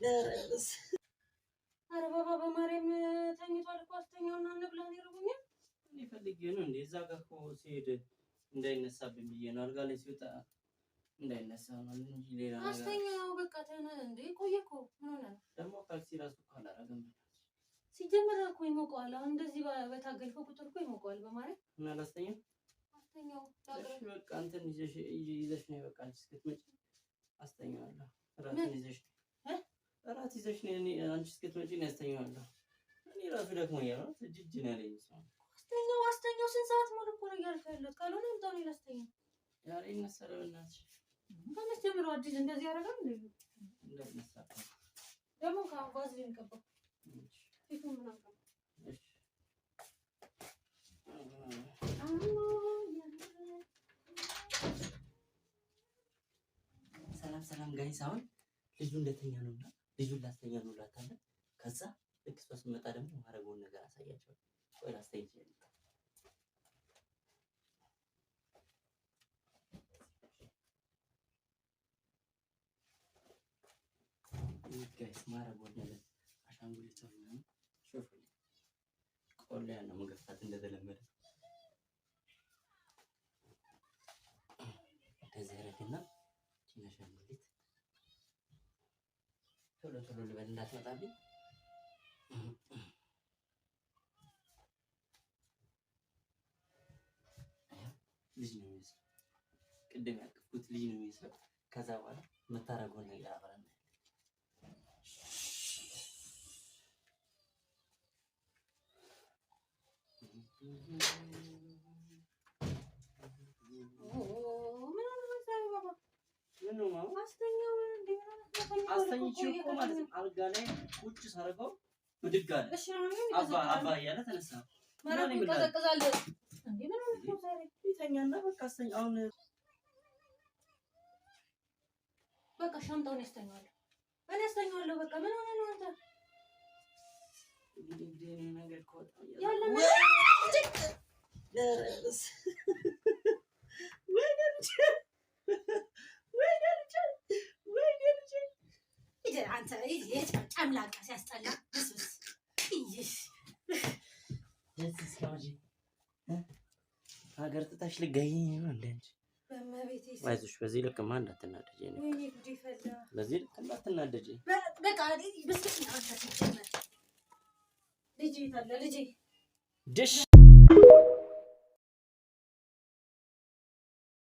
ደረስ ኧረ ባባ በማርያም ተኝቷል እኮ አስተኛውና እንብላ ነው ይሩኛል። እኔ ፈልጌ ነው እንዴ እዛ ጋር እኮ ሲሄድ እንዳይነሳብኝ ብዬ ነው። አልጋ ላይ ሲወጣ እንዳይነሳ ነው እንጂ ሌላ ነገር አስተኛው። በቃ ተነ እንዴ ቆየ እኮ ምን ሆነ ነው ደግሞ ታክሲ ራሱ እኮ አላረገም። ሲጀመር እኮ ይሞቀዋል። አሁን እንደዚህ በታገልከው ቁጥር እኮ ይሞቀዋል። በማርያም እና አላስተኛም። አስተኛው በቃ እንትን ይዘሽ ነው በቃ አንቺ እስክትመጪ አስተኛዋለሁ። እራት ይዘሽ ነው አንቺ እስክትመጪ ነው ያስተኛዋለሁ። እኔ ራሱ ደክሞኛል ነው ትጅጅ ነው ያለኝ ሰው። አስተኛው ስንት ሰዓት ሙሉ እኮ ነው እያልኩ ያለሁት። ካልሆነ እምጣው ነው ላስተኛው። ዛሬ ይነሳል በእናትሽ። ከመቼ ጀምሮ አዲስ እንደዚህ ያደርጋል እንዴ? እንደነሳ ደግሞ ከቫዝሊን ቀባው። እሺ ሰላም ጋይስ፣ አሁን ልጁ እንደተኛ ነውና ልጁን ላስተኛ ነው ላታለ። ከዛ ልክ እሷ ስትመጣ ደግሞ ማረገውን ነገር አሳያቸው። ቆይ ላስተኛ ይችላል ጋይስ። ማረገውን ነገር አሻንጉሊት ነው ሾፍ ቆላ ነው መገፋት እንደተለመደ ከዚህ ያረግና አሻንጉሊት ቶሎ ልበል እንዳትመጣብኝ። ልጅ ነው የሚመስለው፣ ቅድም ያቀፍኩት ልጅ ነው የሚመስለው። ከዛ በኋላ የምታረገውን ነገር አብረን አስተኝቼው እኮ ማለት ነው። አልጋ ላይ ቁጭ ሳደርገው ብድግ አለ። አባ እያለ ተነሳ። ማረም ይቀዘቅዛል እንዴ? ምን ነው ዛሬ ይተኛና በቃ አስተኛ። አሁን በቃ ሻምጣውን ያስተኛዋለሁ እኔ ያስተኛዋለሁ። በቃ ምን ሆነ ነው አንተ? እንግዲህ ነገር ከወጣ ያለ ደረስ አንተ ይሄ ጨምላቃ ሲያስጠላ እስስ ደስ ሲያውጂ ሀገር ጥታሽ ልገኝ ነው እንዴ? በመቤቴ አይዞሽ፣ በዚህ ልክ ማን እንዳትናደጂ ነው። ወይኔ ጉዴ ፈላ። በዚህ ልክ እንዳትናደጂ በቃ ልጅ ታለ ልጅ ድሽ